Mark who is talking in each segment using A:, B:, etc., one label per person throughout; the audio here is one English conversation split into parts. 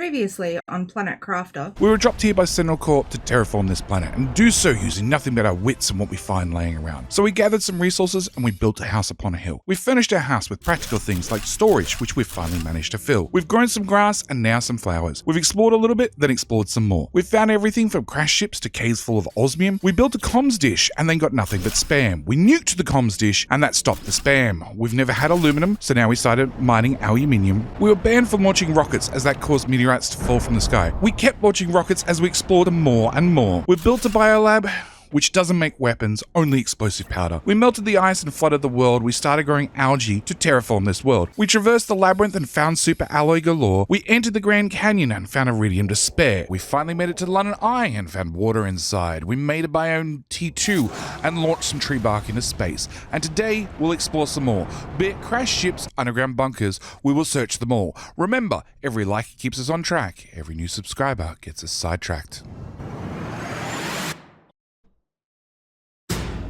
A: Previously on Planet Crafter.
B: We were dropped here by Sentinel Corp to terraform this planet, and do so using nothing but our wits and what we find laying around. So we gathered some resources and we built a house upon a hill. We furnished our house with practical things like storage, which we've finally managed to fill. We've grown some grass and now some flowers. We've explored a little bit, then explored some more. We've found everything from crash ships to caves full of osmium. We built a comms dish and then got nothing but spam. We nuked the comms dish and that stopped the spam. We've never had aluminum, so now we started mining aluminium. We were banned from launching rockets as that caused meteorites to fall from the sky. We kept launching rockets as we explored more and more. We built a biolab, which doesn't make weapons, only explosive powder. We melted the ice and flooded the world. We started growing algae to terraform this world. We traversed the labyrinth and found super alloy galore. We entered the Grand Canyon and found iridium to spare. We finally made it to London Eye and found water inside. We made a biome T2 and launched some tree bark into space. And today, we'll explore some more. Be it crash ships, underground bunkers, we will search them all. Remember, every like keeps us on track. Every new subscriber gets us sidetracked.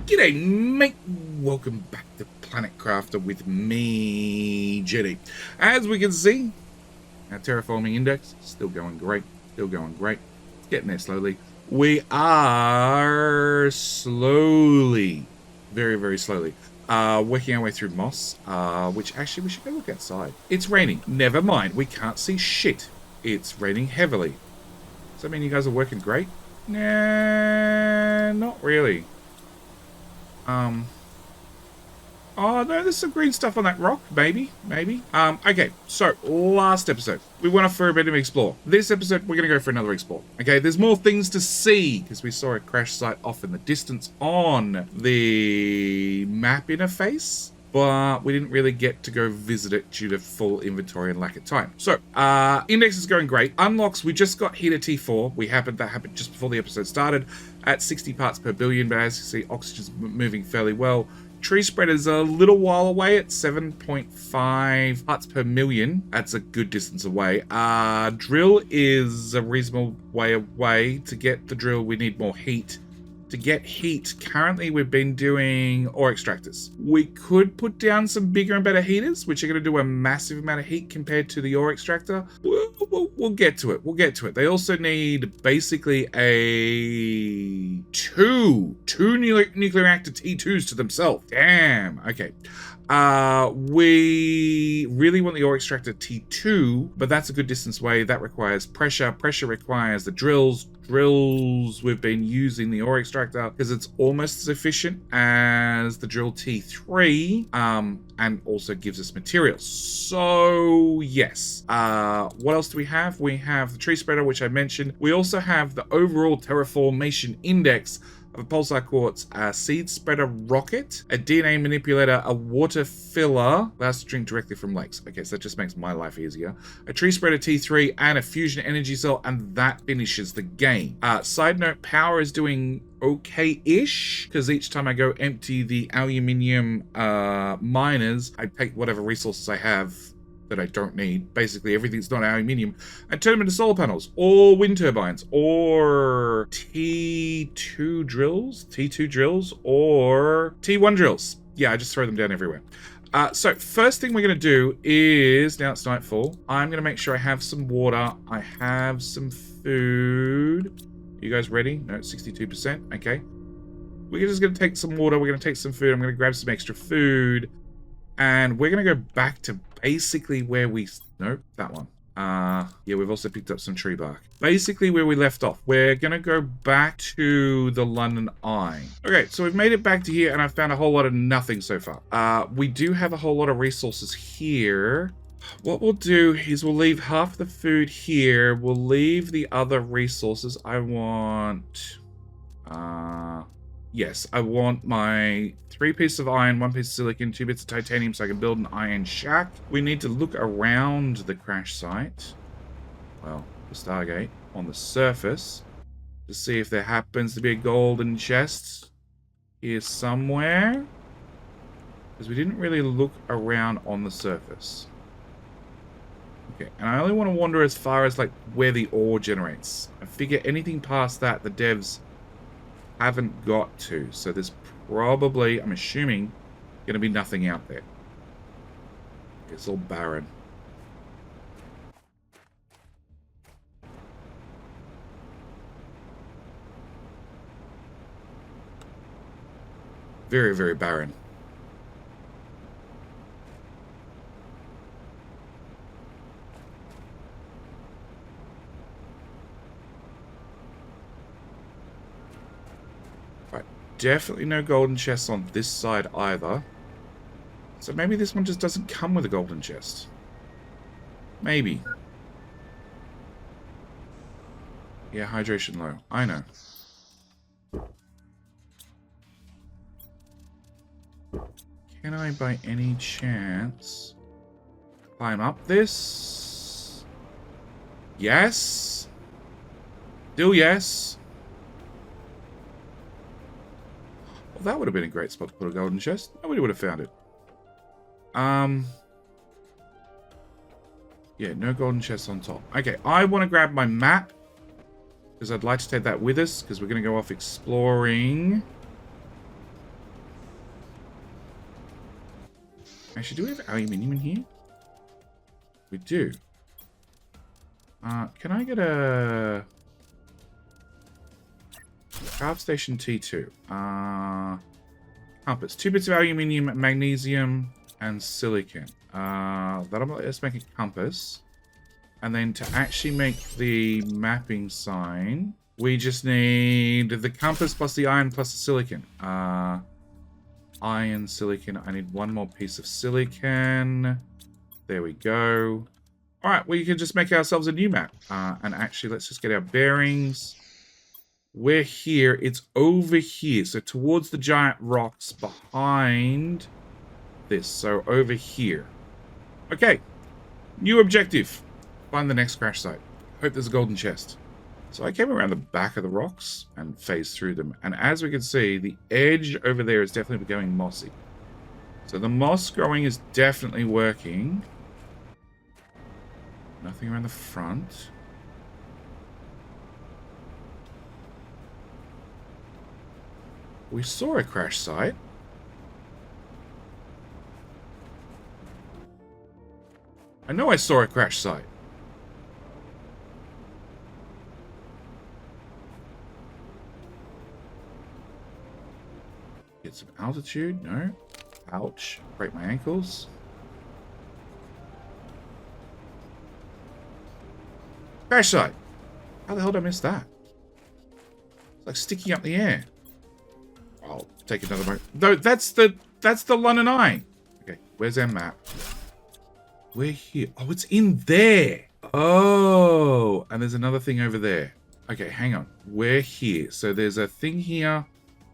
B: G'day mate, welcome back to Planet Crafter with me, Jetty. As we can see, our terraforming index is still going great, It's getting there slowly. We are slowly, very slowly, working our way through moss, which actually we should go look outside. It's raining, never mind, we can't see shit. It's raining heavily. Does that mean you guys are working great? Nah, not really. Oh no, there's some green stuff on that rock, maybe. Okay, so last episode, we went off for a bit of explore. This episode, we're gonna go for another explore. Okay, there's more things to see, because we saw a crash site off in the distance on the map interface, but we didn't really get to go visit it due to full inventory and lack of time. So, index is going great. Unlocks, we just got heater T4. That happened just before the episode started at 60 parts per billion, but as you see, oxygen's moving fairly well. Tree spreader's a little while away at 7.5 parts per million. That's a good distance away. Drill is a reasonable way away. To get the drill, we need more heat. To get heat, currently we've been doing ore extractors. We could put down some bigger and better heaters, which are going to do a massive amount of heat compared to the ore extractor. We'll get to it. They also need basically a two nuclear reactor T2s to themselves. Damn. Okay. We really want the ore extractor T2, but that's a good distance away. That requires pressure. Pressure requires the drills. We've been using the ore extractor because it's almost as efficient as the drill T3, and also gives us materials. So yes. What else do we have? We have the tree spreader, which I mentioned. We also have the overall terraformation index of a pulsar quartz, a seed spreader rocket, a DNA manipulator, a water filler, allows to drink directly from lakes. Okay, so that just makes my life easier. A tree spreader T3 and a fusion energy cell, and that finishes the game. Side note, power is doing okay-ish, because each time I go empty the aluminium miners, I take whatever resources I have that I don't need, basically everything's not aluminium, and turn them into solar panels, or wind turbines, or T2 drills, or T1 drills. Yeah, I just throw them down everywhere. So first thing we're going to do is, now it's nightfall, I'm going to make sure I have some water, I have some food. You guys ready? No, 62%. Okay. We're just going to take some water, we're going to take some food, I'm going to grab some extra food, and we're going to go back to basically where we... Nope, that one. Yeah, we've also picked up some tree bark. Basically where we left off. We're going to go back to the London Eye. Okay, so we've made it back to here, and I've found a whole lot of nothing so far. We do have a whole lot of resources here. What we'll do is we'll leave half the food here. We'll leave the other resources. I want... Yes, I want my 3 pieces of iron, 1 piece of silicon, 2 bits of titanium so I can build an iron shack. We need to look around the crash site, well, the Stargate, on the surface, to see if there happens to be a golden chest here somewhere. Because we didn't really look around on the surface. Okay, and I only want to wander as far as, like, where the ore generates. I figure anything past that, the devs haven't got to, so there's probably, I'm assuming, going to be nothing out there. It's all barren. Very, very barren. Right. Definitely no golden chests on this side either. So maybe this one just doesn't come with a golden chest. Maybe. Yeah, hydration low. I know. Can I, by any chance, climb up this? Yes. Still yes. Well, that would have been a great spot to put a golden chest. Nobody would have found it. Yeah, no golden chests on top. Okay, I want to grab my map, because I'd like to take that with us, because we're going to go off exploring. Actually, do we have aluminium in here? We do. Can I get a craft station T2? Compass. 2 bits of aluminium, magnesium, and silicon. That'll let us make a compass. And then to actually make the mapping sign, we just need the compass plus the iron plus the silicon. Iron, silicon. I need one more piece of silicon. There we go. All right, we can just make ourselves a new map. And actually, let's just get our bearings. We're here. It's over here. So towards the giant rocks behind this. So over here. Okay. New objective. Find the next crash site. Hope there's a golden chest. So I came around the back of the rocks and phased through them. And as we can see, the edge over there is definitely becoming mossy. So the moss growing is definitely working. Nothing around the front. We saw a crash site. I know I saw a crash site. Get some altitude. No. Ouch. Break my ankles. Crash site. How the hell did I miss that? It's like sticking up the air. I'll take another moment. No, that's the London Eye. Okay, where's our map? We're here. Oh, it's in there. Oh, and there's another thing over there. Okay, hang on. We're here. So there's a thing here.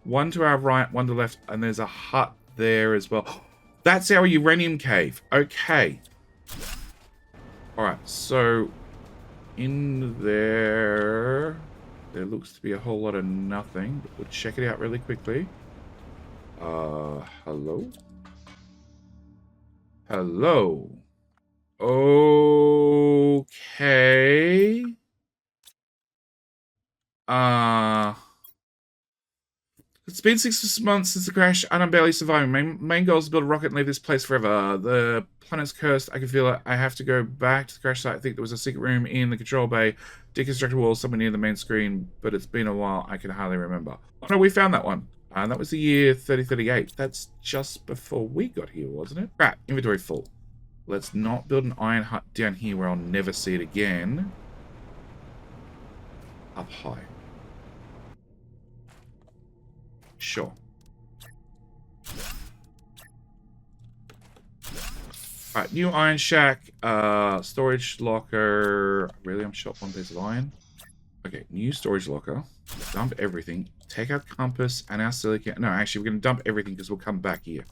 B: One to our right, one to the left, and there's a hut there as well. That's our uranium cave. Okay. Alright, so in there looks to be a whole lot of nothing, but we'll check it out really quickly. Hello? Hello? Okay. It's been 6 months since the crash, and I'm barely surviving. My main goal is to build a rocket and leave this place forever. The planet's cursed. I can feel it. I have to go back to the crash site. I think there was a secret room in the control bay, deconstructed wall somewhere near the main screen, but it's been a while. I can hardly remember. Oh no, we found that one. And that was the year 3038. That's just before we got here, wasn't it? Crap, inventory full. Let's not build an iron hut down here where I'll never see it again. Up high. Sure. Alright, new iron shack, storage locker. Really, I'm short one piece of iron. Okay, new storage locker. Dump everything. Take our compass and our silicon. No, actually, we're going to dump everything because we'll come back here.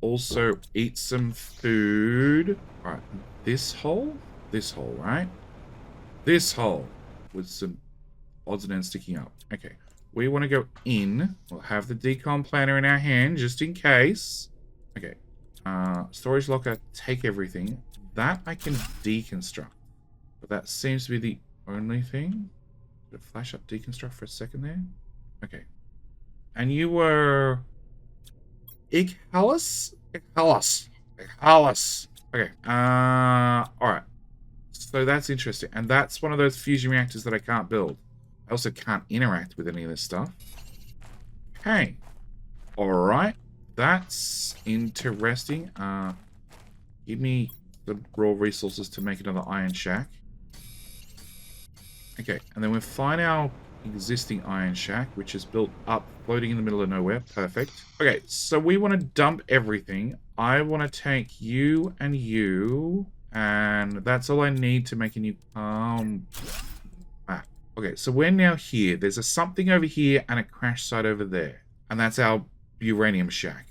B: Also, eat some food. Alright, this hole, right? This hole with some odds and ends sticking up. Okay. We want to go in. We'll have the decom planner in our hand, just in case. Okay. Storage locker, take everything. That I can deconstruct. But that seems to be the only thing. Did it flash up deconstruct for a second there? Okay. And you were... Ighalus? Ighalus. Okay. Alright. So that's interesting. And that's one of those fusion reactors that I can't build. I also can't interact with any of this stuff. Okay. Alright. that's interesting. Give me the raw resources to make another iron shack. Okay, and then we'll find our existing iron shack, which is built up, floating in the middle of nowhere. Perfect. Okay, so we want to dump everything. I want to take you, and that's all I need to make a new map. Okay, so we're now here. There's a something over here and a crash site over there. And that's our uranium shack.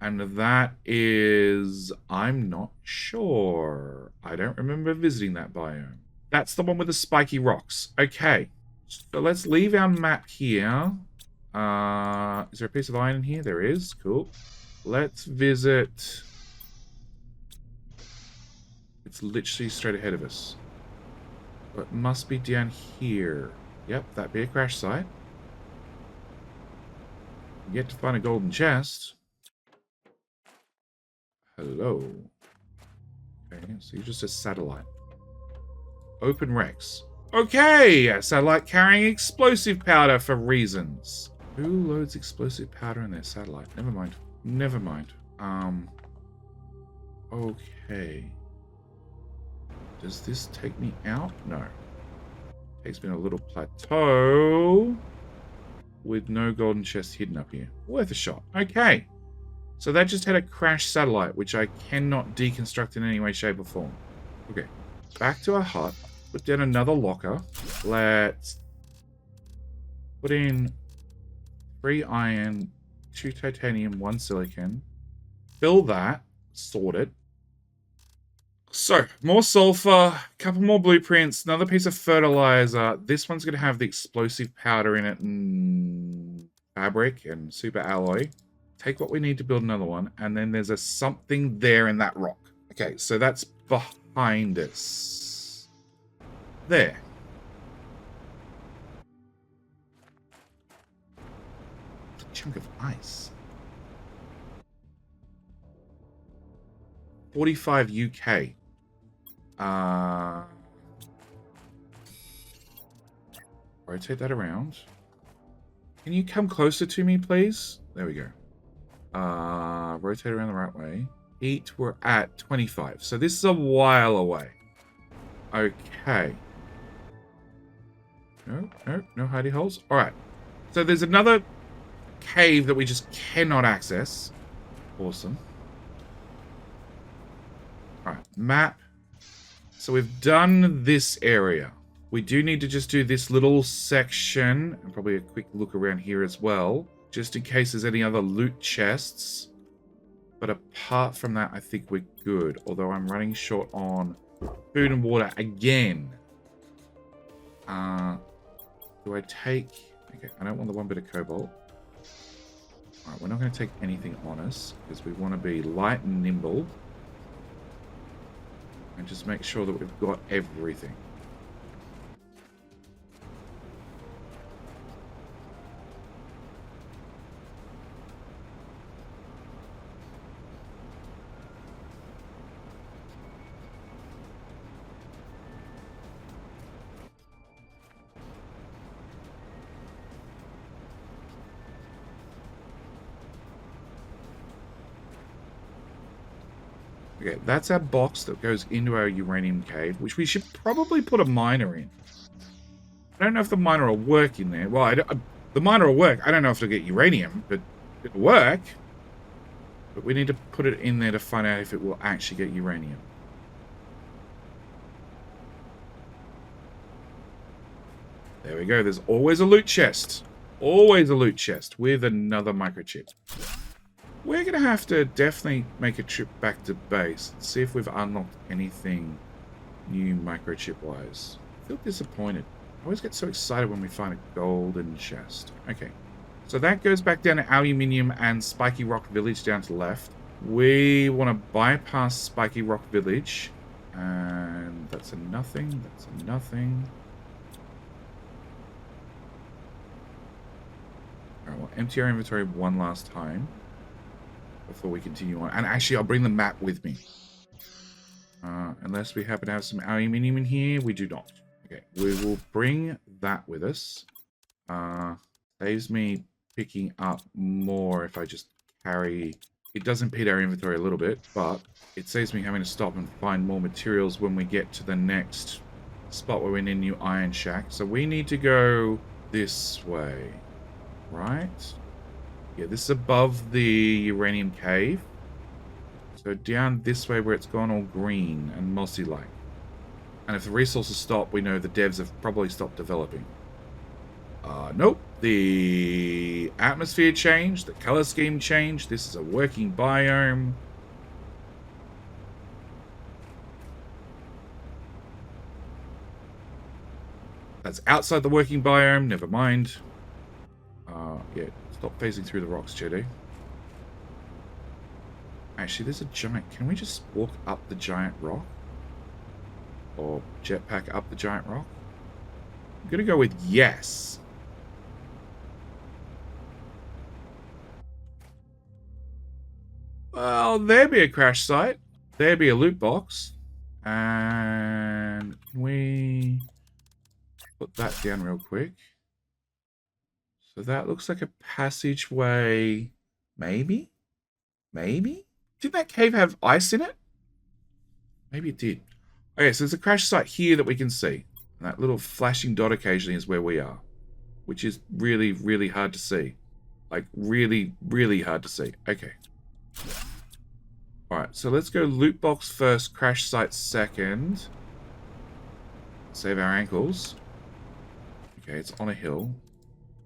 B: And that is... I'm not sure. I don't remember visiting that biome. That's the one with the spiky rocks. Okay. So let's leave our map here. Is there a piece of iron in here? There is. Cool. Let's visit... It's literally straight ahead of us. But it must be down here. Yep, that'd be a crash site. Yet to find a golden chest. Hello. Okay, so you're just a satellite. Open Rex. Okay, a satellite carrying explosive powder for reasons. Who loads explosive powder in their satellite? Never mind. Never mind. Okay. Does this take me out? No. Takes me to a little plateau with no golden chest hidden up here. Worth a shot. Okay. So that just had a crashed satellite, which I cannot deconstruct in any way, shape, or form. Okay. Back to our hut. Put down another locker. Let's put in 3 iron, 2 titanium, 1 silicon. Fill that. Sort it. So, more sulfur, a couple more blueprints, another piece of fertilizer. This one's going to have the explosive powder in it and fabric and super alloy. Take what we need to build another one, and then there's a something there in that rock. Okay, so that's behind us. There. It's a chunk of ice. 45 UK. Rotate that around. Can you come closer to me, please? There we go. Rotate around the right way. Heat, we're at 25. So this is a while away. Okay. No hidey holes. Alright. So there's another cave that we just cannot access. Awesome. Alright, map. So we've done this area. We do need to just do this little section, and probably a quick look around here as well, just in case there's any other loot chests. But apart from that, I think we're good, although I'm running short on food and water again. Do I take... Okay, I don't want the 1 bit of cobalt. Alright, we're not going to take anything on us, because we want to be light and nimble. And just make sure that we've got everything. Okay, that's our box that goes into our uranium cave, which we should probably put a miner in. I don't know if the miner will work in there. Well, the miner will work. I don't know if it'll get uranium, but it'll work. But we need to put it in there to find out if it will actually get uranium. There we go. There's always a loot chest. Always a loot chest with another microchip. We're going to have to definitely make a trip back to base and see if we've unlocked anything new microchip-wise. I feel disappointed. I always get so excited when we find a golden chest. Okay, so that goes back down to Aluminium and Spiky Rock Village down to the left. We want to bypass Spiky Rock Village. And that's a nothing. That's a nothing. Alright, we'll empty our inventory one last time before we continue on. And actually, I'll bring the map with me. Unless we happen to have some aluminium in here. We do not. Okay, we will bring that with us. Saves me picking up more if I just carry. It does impede our inventory a little bit, but it saves me having to stop and find more materials when we get to the next spot where we need a new iron shack. So we need to go this way, right? Yeah, this is above the uranium cave. So down this way where it's gone all green and mossy-like. And if the resources stop, we know the devs have probably stopped developing. Nope. The atmosphere changed. The color scheme changed. This is a working biome. That's outside the working biome. Never mind. Yeah. Stop phasing through the rocks, Jedi. Actually, there's a giant... Can we just walk up the giant rock? Or jetpack up the giant rock? I'm going to go with yes. Well, there be a crash site. There be a loot box. And can we put that down real quick? So that looks like a passageway. Maybe? Maybe? Did that cave have ice in it? Maybe it did. Okay, so there's a crash site here that we can see. And that little flashing dot occasionally is where we are. Which is really, really hard to see. Like, really, really hard to see. Okay. Alright, so let's go loot box first, crash site second. Save our ankles. Okay, it's on a hill.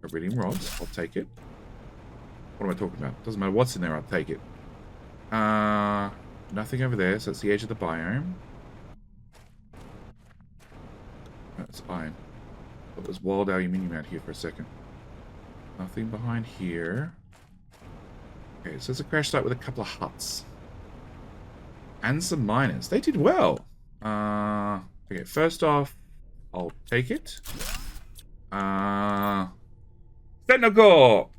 B: Iridium rods, I'll take it. What am I talking about? Doesn't matter what's in there, I'll take it. Nothing over there, so it's the edge of the biome. That's iron. But there's wild aluminium out here for a second. Nothing behind here. Okay, so it's a crash site with a couple of huts. And some miners. They did well. Okay, first off, I'll take it. Sentinel.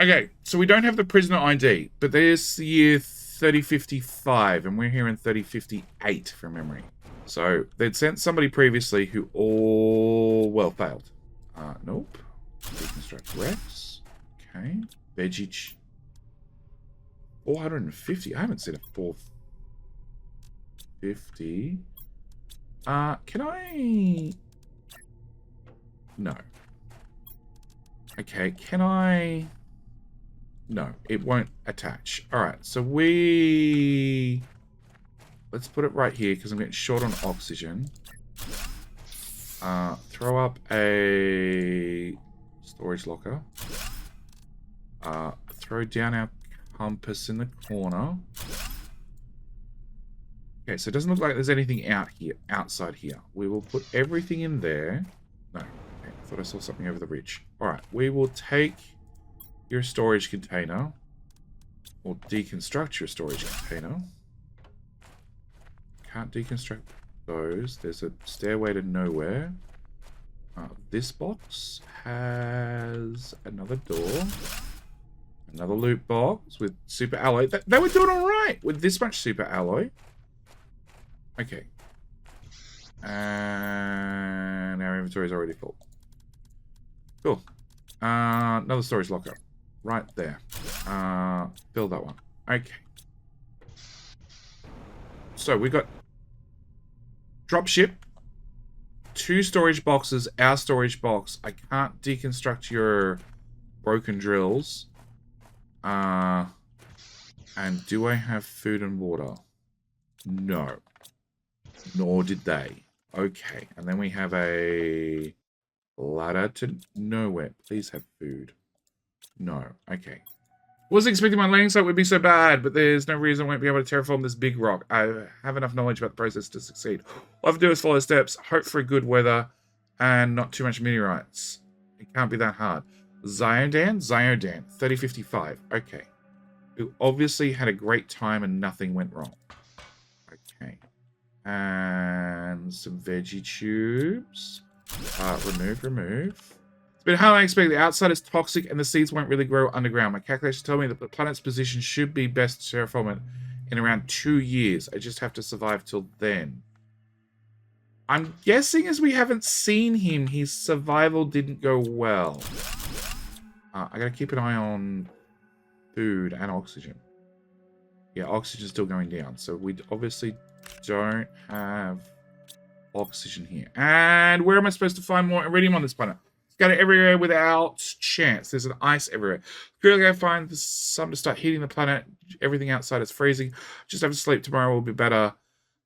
B: Okay, so we don't have the prisoner ID, but there's the year 3055, and we're here in 3058 from memory. So they'd sent somebody previously who all, well, failed. Nope. Deconstruct Rex. Okay. Veggie. 450. I haven't seen a 450. Can I... No. Okay, can I... No, it won't attach. Alright, so we... Let's put it right here, because I'm getting short on oxygen. Throw up a storage locker. Throw down our compass in the corner. Okay, so it doesn't look like there's anything outside here. We will put everything in there. No, okay, I thought I saw something over the ridge. Alright, we will take your storage container. Or deconstruct your storage container. Can't deconstruct those. There's a stairway to nowhere. This box has another door. Another loot box with super alloy. They were doing alright with this much super alloy. Okay. And our inventory is already full. Cool. Another storage locker. Right there. Fill that one. Okay. So we got dropship, 2 storage boxes, our storage box. I can't deconstruct your broken drills. And do I have food and water? No. Nor did they. Okay. And then we have a ladder to nowhere. Please have food. No. Okay. Wasn't expecting my landing site would be so bad, but there's no reason I won't be able to terraform this big rock. I have enough knowledge about the process to succeed. All I have to do is follow steps, hope for good weather, and not too much meteorites. It can't be that hard. Ziodan, 3055. Okay. Who obviously had a great time and nothing went wrong. Okay. And some veggie tubes. Remove. It's been how I expect. The outside is toxic and the seeds won't really grow underground. My calculations tell me that the planet's position should be best to terraform it in around 2 years. I just have to survive till then. I'm guessing as we haven't seen him, his survival didn't go well. I gotta keep an eye on food and oxygen. Yeah, oxygen's still going down. So we obviously don't have oxygen here. And where am I supposed to find more iridium on this planet? Scattered everywhere without chance. There's an ice everywhere. Clearly, I find some to start heating the planet. Everything outside is freezing. Just have to sleep. Tomorrow will be better.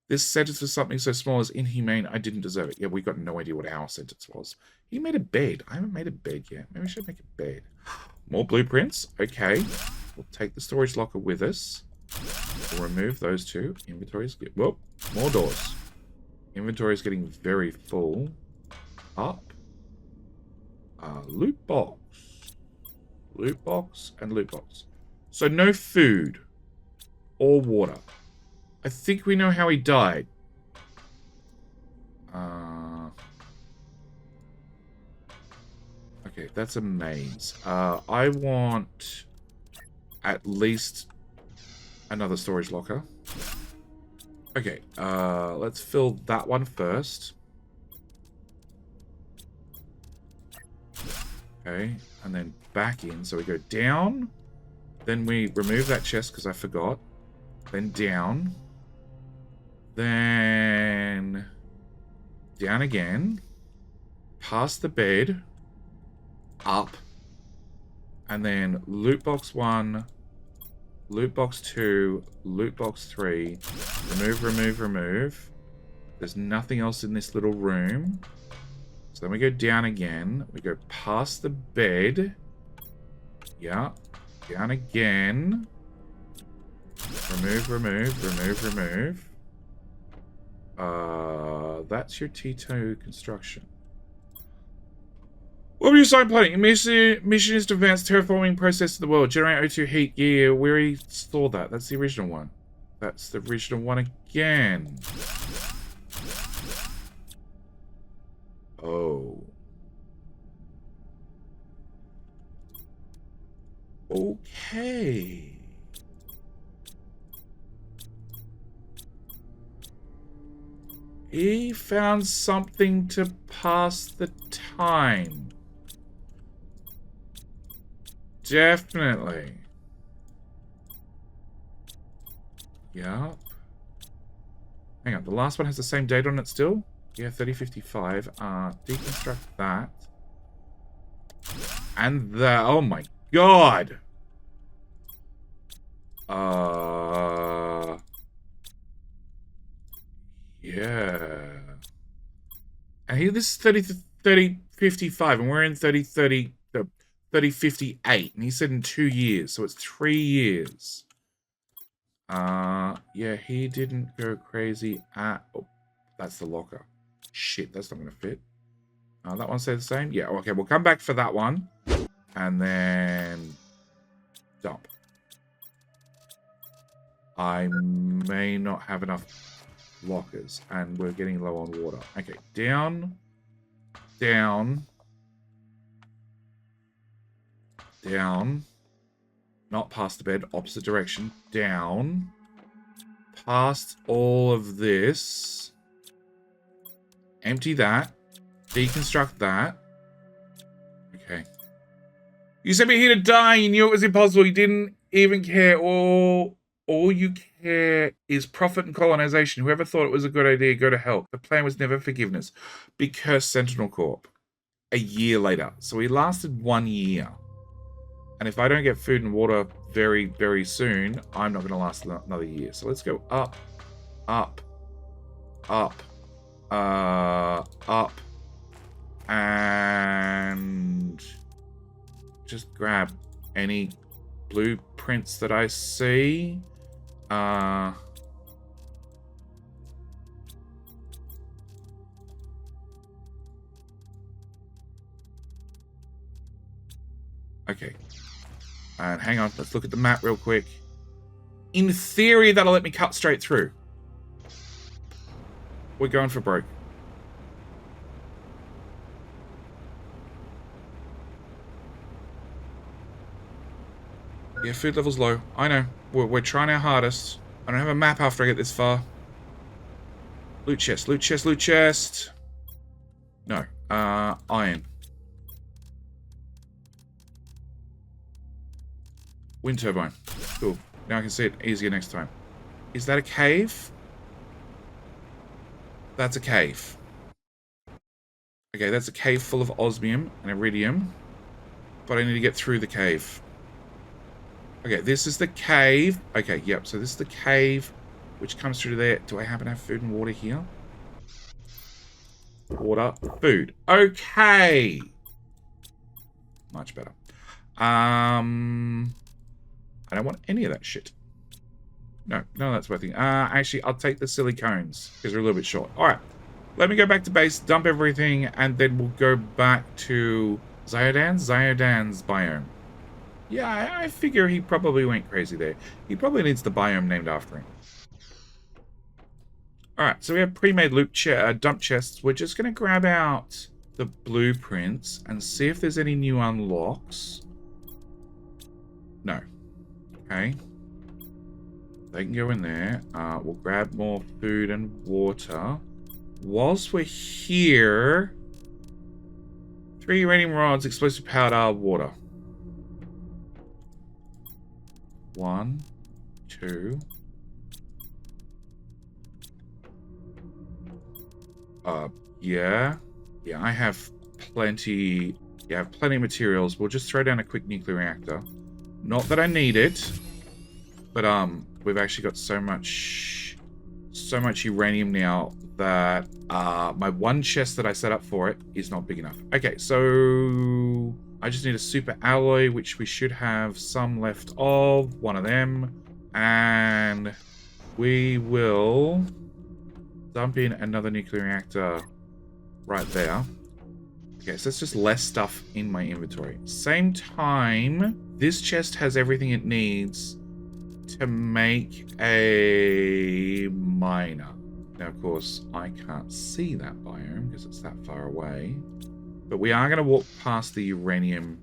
B: This sentence for something so small as inhumane, I didn't deserve it. Yeah, we got no idea what our sentence was. He made a bed. I haven't made a bed yet. Maybe we should make a bed. More blueprints. Okay. We'll take the storage locker with us. We'll remove those two. Inventories. Whoop. More doors. Inventory is getting very full. Up. Loot box. Loot box and loot box. So no food or water. I think we know how he died. Okay, that's a maze. I want at least another storage locker. Okay, let's fill that one first. Okay, and then back in. So we go down. Then we remove that chest because I forgot. Then down. Then down again. Past the bed. Up. And then loot box 1. Loot box 2. Loot box 3. Remove. There's nothing else in this little room. So then we go down again. We go past the bed. Yeah. Down again. Remove. That's your T2 construction. What were you saying, planning? Mission is to advance terraforming process of the world. Generate O2 heat. Yeah, we already saw that. That's the original one. That's the original one again. Oh. Okay. He found something to pass the time. Definitely. Yup. Hang on, the last one has the same date on it still? Yeah, 3055. Deconstruct that. And that. Oh my god! Yeah. And here, this is 3055, and we're in 3058, and he said in 2 years, so it's 3 years. Yeah, he didn't go crazy at... Oh, that's the locker. Shit, that's not going to fit. That one says the same? Yeah, okay, we'll come back for that one. And then... dump. I may not have enough lockers, and we're getting low on water. Okay, down. Not past the bed, opposite direction. Down. Past all of this. Empty that. Deconstruct that. Okay. You sent me here to die. You knew it was impossible. You didn't even care. All you care is profit and colonization. Whoever thought it was a good idea, go to hell. The plan was never forgiveness. Be cursed, Sentinel Corp. A year later. So he lasted 1 year. And if I don't get food and water very, very soon, I'm not going to last another year. So let's go up, and just grab any blueprints that I see. Okay. And hang on, let's look at the map real quick. In theory, that'll let me cut straight through. We're going for broke. Yeah, food level's low. I know. We're trying our hardest. I don't have a map after I get this far. Loot chest, loot chest, loot chest. No. Iron. Wind turbine. Cool. Now I can see it easier next time. Is that a cave? That's a cave. Okay, that's a cave full of osmium and iridium. But I need to get through the cave. Okay, this is the cave. Okay, yep, so this is the cave which comes through there. Do I happen to have food and water here? Water, food. Okay. Much better. I don't want any of that shit. No, that's worth it. Actually, I'll take the silicones because they're a little bit short. All right, let me go back to base, dump everything, and then we'll go back to Zyodan's biome. Yeah, I figure he probably went crazy there. He probably needs the biome named after him. Alright, so we have pre-made dump chests. We're just going to grab out the blueprints and see if there's any new unlocks. No. Okay. They can go in there. We'll grab more food and water. Whilst we're here... 3 uranium rods, explosive powder, water. 1, 2... yeah, I have plenty. Yeah, I have plenty of materials. We'll just throw down a quick nuclear reactor. Not that I need it, but we've actually got so much uranium now that my one chest that I set up for it is not big enough. Okay, so I just need a super alloy, which we should have some left of. One of them, and we will dump in another nuclear reactor right there. Okay, so that's just less stuff in my inventory. Same time, this chest has everything it needs to make a miner. Now, of course, I can't see that biome because it's that far away. But we are going to walk past the uranium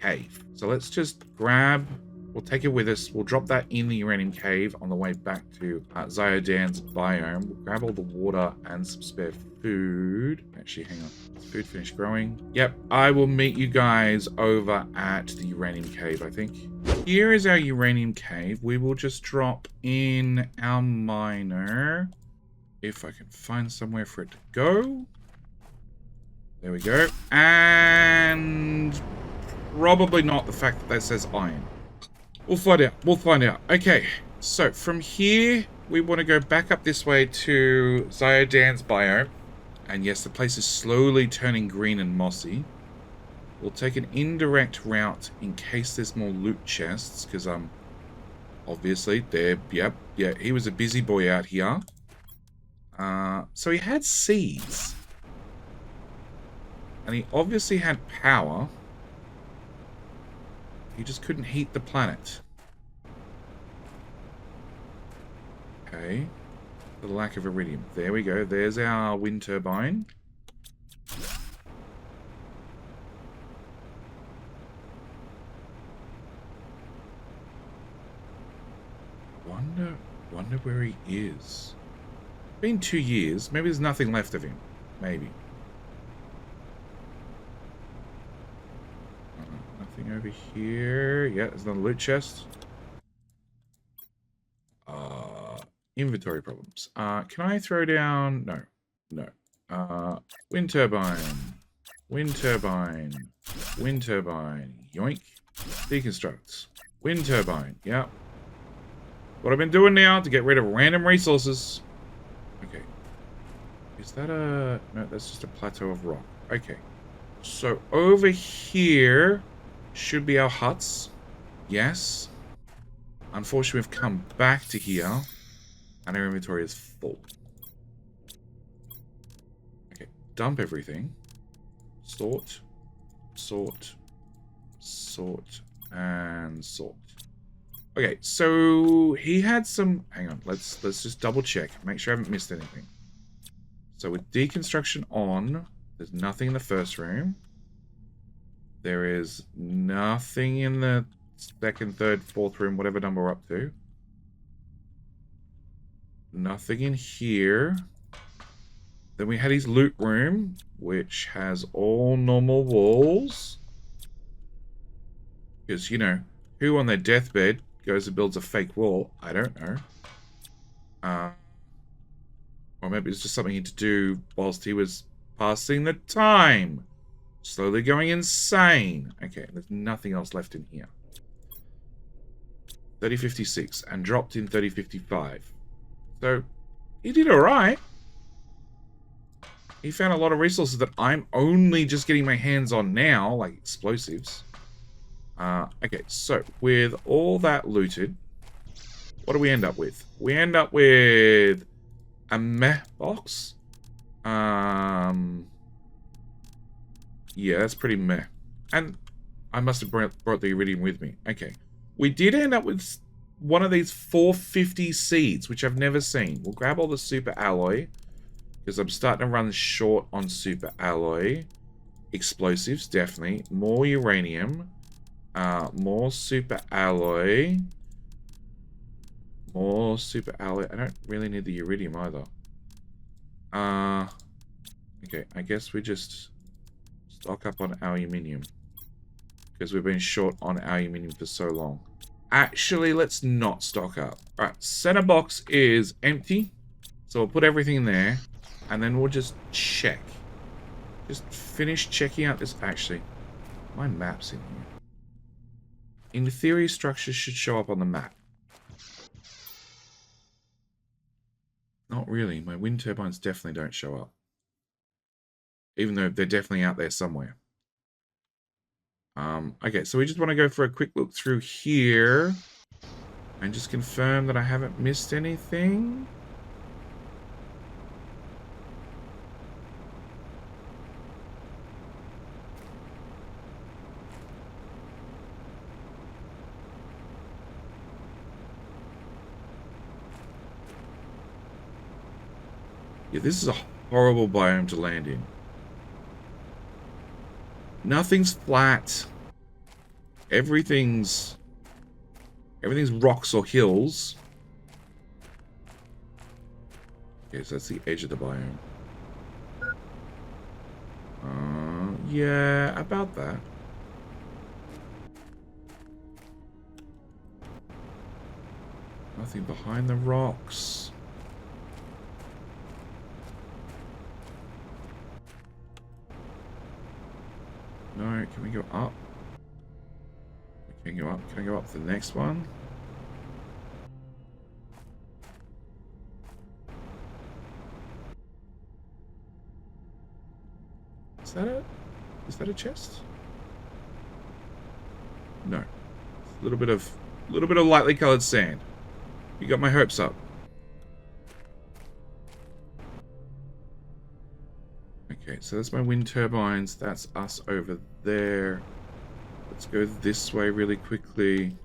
B: cave. So let's just grab... We'll take it with us. We'll drop that in the uranium cave on the way back to Zyodan's biome. We'll grab all the water and some spare food. Actually, hang on. Is food finished growing? Yep. I will meet you guys over at the uranium cave, I think. Here is our uranium cave. We will just drop in our miner. If I can find somewhere for it to go. There we go. And probably not the fact that says iron. We'll find out. We'll find out. Okay, so from here, we want to go back up this way to Zyodan's biome. And yes, the place is slowly turning green and mossy. We'll take an indirect route in case there's more loot chests, because obviously there. Yep, yeah, he was a busy boy out here. So he had seeds, and he obviously had power. He just couldn't heat the planet. Okay. The lack of iridium. There we go. There's our wind turbine. Wonder where he is. Been 2 years. Maybe there's nothing left of him. Maybe. Nothing over here. Yeah, there's another loot chest. Inventory problems. Can I throw down... No. Wind turbine. Wind turbine. Wind turbine. Yoink. Deconstruct. Wind turbine. Yep. What I've been doing now to get rid of random resources. Okay. Is that a... No, that's just a plateau of rock. Okay. So over here should be our huts. Yes. Unfortunately, we've come back to here. And our inventory is full. Okay. Dump everything. Sort. Sort. Sort. And sort. Okay, so he had some... Hang on, let's just double check. Make sure I haven't missed anything. So with deconstruction on, there's nothing in the first room. There is nothing in the second, third, fourth room, whatever number we're up to. Nothing in here. Then we had his loot room, which has all normal walls. Because, you know, who on their deathbed goes and builds a fake wall? I don't know. Or maybe it's just something he had to do whilst he was passing the time. Slowly going insane. Okay, there's nothing else left in here. 3056 and dropped in 3055. So he did alright. He found a lot of resources that I'm only just getting my hands on now, like explosives. Okay, so with all that looted, what do we end up with? We end up with a meh box. Yeah, that's pretty meh. And I must have brought the iridium with me. Okay. We did end up with one of these 450 seeds, which I've never seen. We'll grab all the super alloy, because I'm starting to run short on super alloy. Explosives, definitely. More uranium. More super alloy. More super alloy. I don't really need the iridium either. Okay, I guess we just stock up on aluminium, because we've been short on aluminium for so long. Actually, let's not stock up. Alright, center box is empty, so we'll put everything in there, and then we'll just check. Just finish checking out this. Actually, my map's in here. In theory, structures should show up on the map. Not really. My wind turbines definitely don't show up. Even though they're definitely out there somewhere. Okay, so we just want to go for a quick look through here. And just confirm that I haven't missed anything. Yeah, this is a horrible biome to land in. Nothing's flat. Everything's rocks or hills. Okay, so that's the edge of the biome. Yeah, about that. Nothing behind the rocks. No, can we go up? We can go up. Can I go up to the next one? Is that a chest? No. A little bit of lightly colored sand. You got my hopes up. Okay, so that's my wind turbines. That's us over there. Let's go this way really quickly.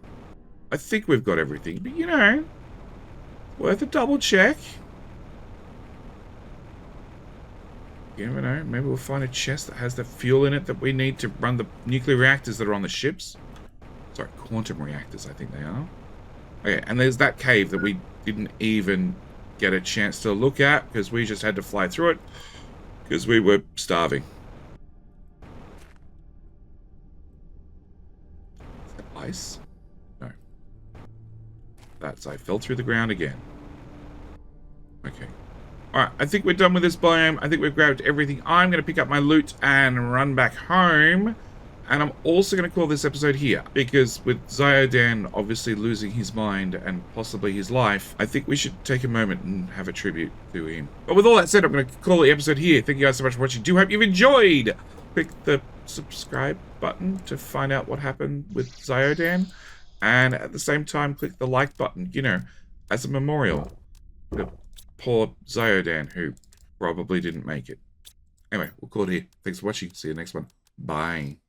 B: I think we've got everything, but you know, worth a double check. You never know. Maybe we'll find a chest that has the fuel in it that we need to run the nuclear reactors that are on the ships. Sorry, quantum reactors, I think they are. Okay, and there's that cave that we didn't even get a chance to look at because we just had to fly through it because we were starving. Is that ice? No. I fell through the ground again. Okay. Alright, I think we're done with this biome. I think we've grabbed everything. I'm going to pick up my loot and run back home. And I'm also going to call this episode here, because with Ziodan obviously losing his mind and possibly his life, I think we should take a moment and have a tribute to him. But with all that said, I'm going to call the episode here. Thank you guys so much for watching. Do hope you've enjoyed. Click the subscribe button to find out what happened with Ziodan. And at the same time, click the like button, you know, as a memorial to poor Ziodan, who probably didn't make it. Anyway, we'll call it here. Thanks for watching. See you next one. Bye.